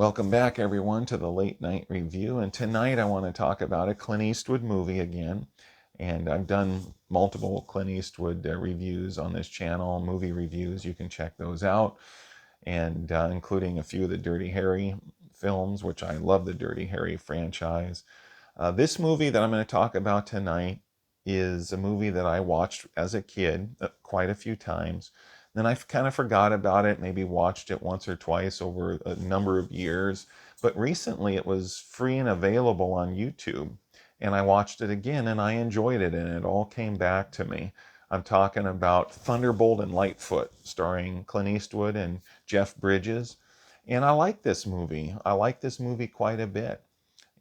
Welcome back, everyone, to the Late Night Review. And tonight I want to talk about a Clint Eastwood movie again. And I've done multiple Clint Eastwood reviews on this channel, movie reviews. You can check those out, and including a few of the Dirty Harry films, which I love the Dirty Harry franchise. This movie that I'm going to talk about tonight is a movie that I watched as a kid quite a few times. Then I kind of forgot about it, maybe watched it once or twice over a number of years. But recently it was free and available on YouTube. And I watched it again and I enjoyed it, and it all came back to me. I'm talking about Thunderbolt and Lightfoot, starring Clint Eastwood and Jeff Bridges. And I like this movie. I like this movie quite a bit.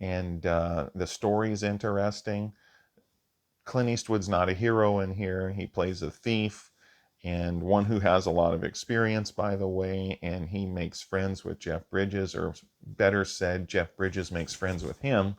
And the story is interesting. Clint Eastwood's not a hero in here. He plays a thief, and one who has a lot of experience, by the way, and he makes friends with Jeff Bridges, or better said, Jeff Bridges makes friends with him.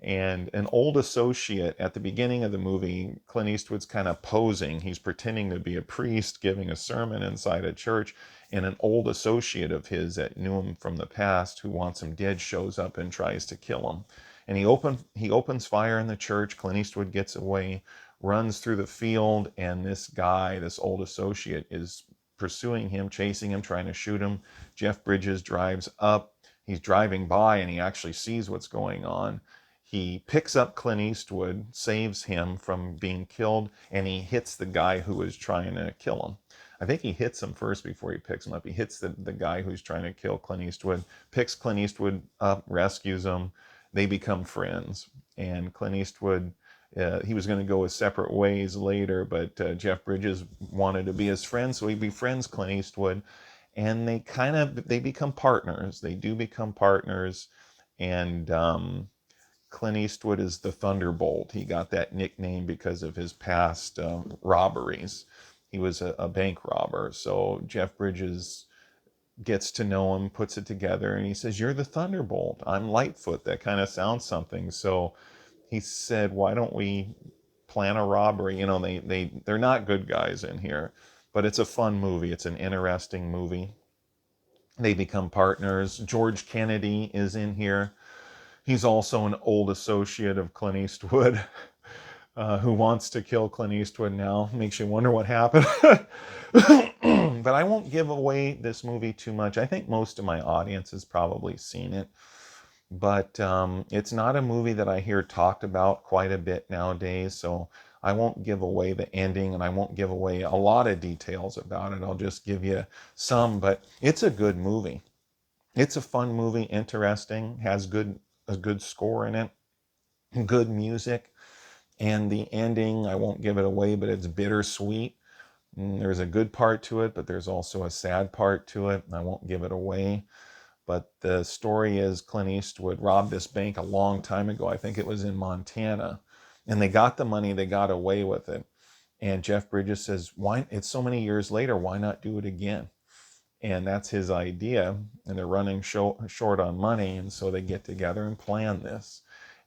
And an old associate at the beginning of the movie, Clint Eastwood's kind of posing. He's pretending to be a priest giving a sermon inside a church, and an old associate of his that knew him from the past who wants him dead shows up and tries to kill him. And he opens fire in the church. Clint Eastwood gets away, runs through the field, and this guy, this old associate, is pursuing him, chasing him, trying to shoot him. Jeff Bridges drives up. He's driving by and he actually sees what's going on. He picks up Clint Eastwood, saves him from being killed, and he hits the guy who was trying to kill him. I think he hits him first before he picks him up. He hits the guy who's trying to kill Clint Eastwood, picks Clint Eastwood up, rescues him. They become friends. And Clint Eastwood, he was going to go his separate ways later, but Jeff Bridges wanted to be his friend, so he befriends Clint Eastwood. And they become partners. They do become partners. And Clint Eastwood is the Thunderbolt. He got that nickname because of his past robberies. He was a bank robber. So Jeff Bridges gets to know him, puts it together, and he says, "You're the Thunderbolt. I'm Lightfoot." That kind of sounds something. So he said, "Why don't we plan a robbery?" You know, they're not good guys in here, but it's a fun movie. It's an interesting movie. They become partners. George Kennedy is in here. He's also an old associate of Clint Eastwood who wants to kill Clint Eastwood now. Makes you wonder what happened. But I won't give away this movie too much. I think most of my audience has probably seen it. But it's not a movie that I hear talked about quite a bit nowadays. So I won't give away the ending, and I won't give away a lot of details about it. I'll just give you some. But it's a good movie. It's a fun movie, interesting, has a good score in it, good music, and the ending, I won't give it away, but it's bittersweet. There's a good part to it, but there's also a sad part to it. I won't give it away. But the story is Clint Eastwood robbed this bank a long time ago. I think it was in Montana. And they got the money, they got away with it. And Jeff Bridges says, "Why? It's so many years later, why not do it again?" And that's his idea. And they're running short on money. And so they get together and plan this.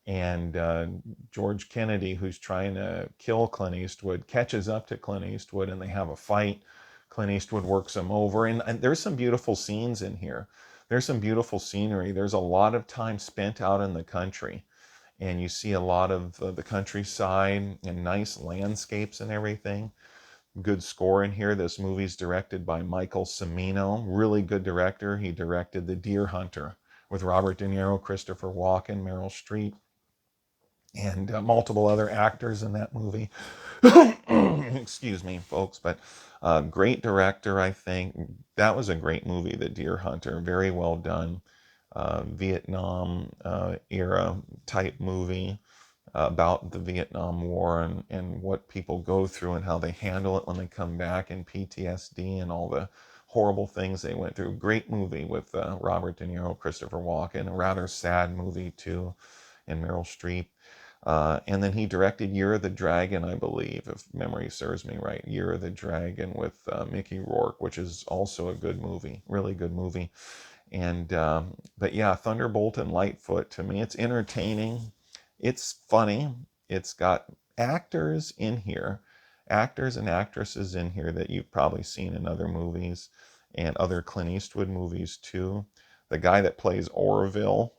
And George Kennedy, who's trying to kill Clint Eastwood, catches up to Clint Eastwood and they have a fight. Clint Eastwood works him over. And there's some beautiful scenes in here. There's some beautiful scenery. There's a lot of time spent out in the country. And you see a lot of the countryside and nice landscapes and everything. Good score in here. This movie's directed by Michael Cimino. Really good director. He directed The Deer Hunter with Robert De Niro, Christopher Walken, Meryl Streep, and multiple other actors in that movie. Excuse me, folks, but great director, I think. That was a great movie, The Deer Hunter. Very well done. Vietnam era type movie about the Vietnam War and what people go through and how they handle it when they come back, and PTSD and all the horrible things they went through. Great movie with Robert De Niro, Christopher Walken. A rather sad movie too, and Meryl Streep. And then he directed Year of the Dragon, I believe, if memory serves me right. Year of the Dragon with Mickey Rourke, which is also a good movie, really good movie. And but yeah, Thunderbolt and Lightfoot, to me, it's entertaining. It's funny. It's got actors in here, actors and actresses in here that you've probably seen in other movies and other Clint Eastwood movies too. The guy that plays Orville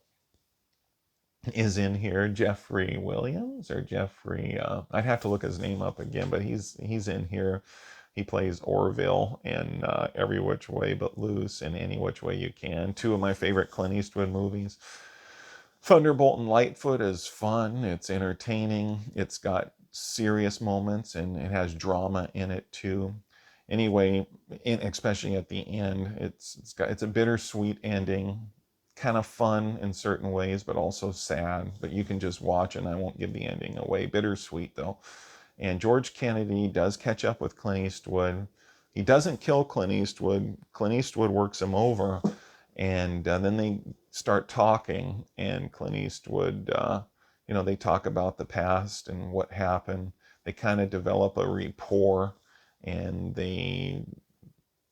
is in here, Jeffrey Williams or Jeffrey. I'd have to look his name up again, but he's in here. He plays Orville in Every Which Way But Loose and Any Which Way You Can. Two of my favorite Clint Eastwood movies. Thunderbolt and Lightfoot is fun. It's entertaining. It's got serious moments and it has drama in it too. Anyway, especially at the end, it's a bittersweet ending, kind of fun in certain ways, but also sad. But you can just watch and I won't give the ending away. Bittersweet though. And George Kennedy does catch up with Clint Eastwood. He doesn't kill Clint Eastwood. Clint Eastwood works him over, and then they start talking. And Clint Eastwood, they talk about the past and what happened. They kind of develop a rapport, and they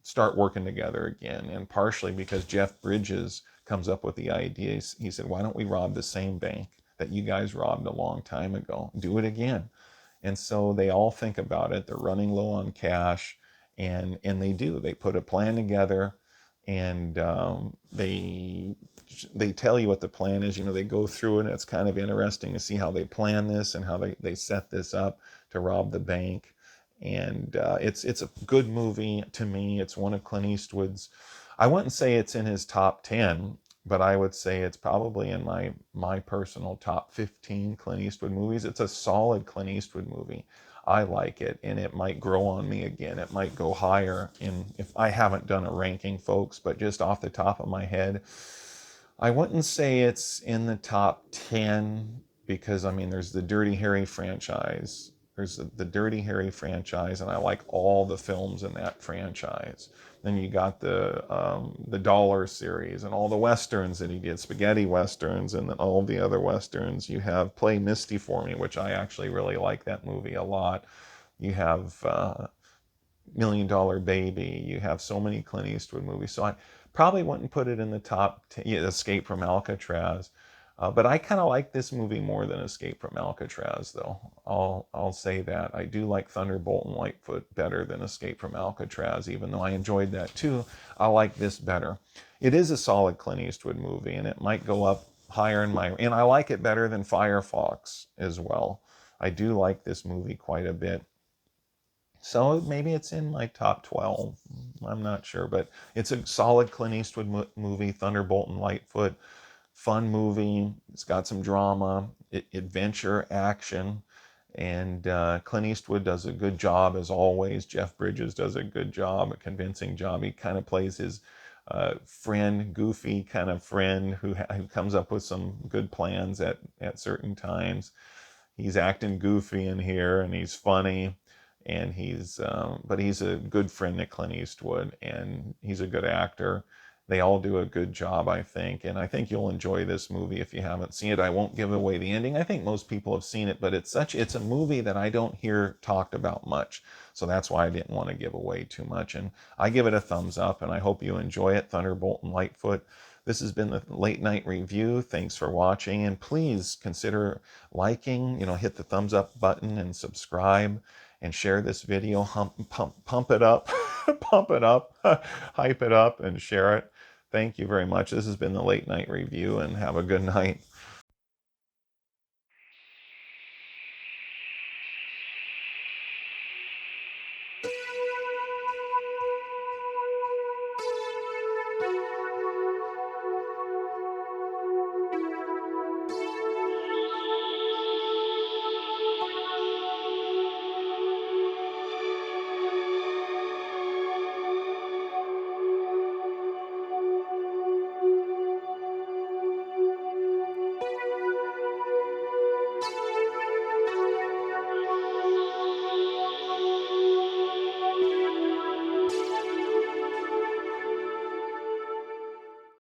start working together again. And partially because Jeff Bridges comes up with the idea. He said, "Why don't we rob the same bank that you guys robbed a long time ago? Do it again." And so they all think about it. They're running low on cash, and they do. They put a plan together, and they tell you what the plan is. They go through it, and it's kind of interesting to see how they plan this and how they set this up to rob the bank. And it's a good movie to me. It's one of Clint Eastwood's. I wouldn't say it's in his top 10, but I would say it's probably in my personal top 15 Clint Eastwood movies. It's a solid Clint Eastwood movie. I like it, and it might grow on me again. It might go higher if I haven't done a ranking, folks, but just off the top of my head, I wouldn't say it's in the top 10 because, there's the Dirty Harry franchise. There's the Dirty Harry franchise, and I like all the films in that franchise. Then you got the Dollar series and all the westerns that he did, spaghetti westerns, and then all the other westerns. You have Play Misty for Me, which I actually really like that movie a lot. You have Million Dollar Baby. You have so many Clint Eastwood movies. So I probably wouldn't put it in the top 10, Escape from Alcatraz. But I kind of like this movie more than Escape from Alcatraz, though. I'll say that. I do like Thunderbolt and Lightfoot better than Escape from Alcatraz, even though I enjoyed that too. I like this better. It is a solid Clint Eastwood movie, and it might go up higher and I like it better than Firefox as well. I do like this movie quite a bit. So maybe it's in my top 12. I'm not sure, but it's a solid Clint Eastwood movie, Thunderbolt and Lightfoot. Fun movie. It's got some drama, adventure, action, and Clint Eastwood does a good job as always. Jeff Bridges does a good job, a convincing job. He kind of plays his friend, goofy kind of friend who comes up with some good plans at certain times. He's acting goofy in here, and he's funny, and but he's a good friend to Clint Eastwood, and he's a good actor. They all do a good job, I think, and I think you'll enjoy this movie if you haven't seen it. I won't give away the ending. I think most people have seen it, but it's a movie that I don't hear talked about much, so that's why I didn't want to give away too much. And I give it a thumbs up, and I hope you enjoy it, Thunderbolt and Lightfoot. This has been the Late Night Review. Thanks for watching, and please consider liking, hit the thumbs up button and subscribe and share this video. Pump it up, pump it up, hype it up, and share it. Thank you very much. This has been the Late Night Review, and have a good night.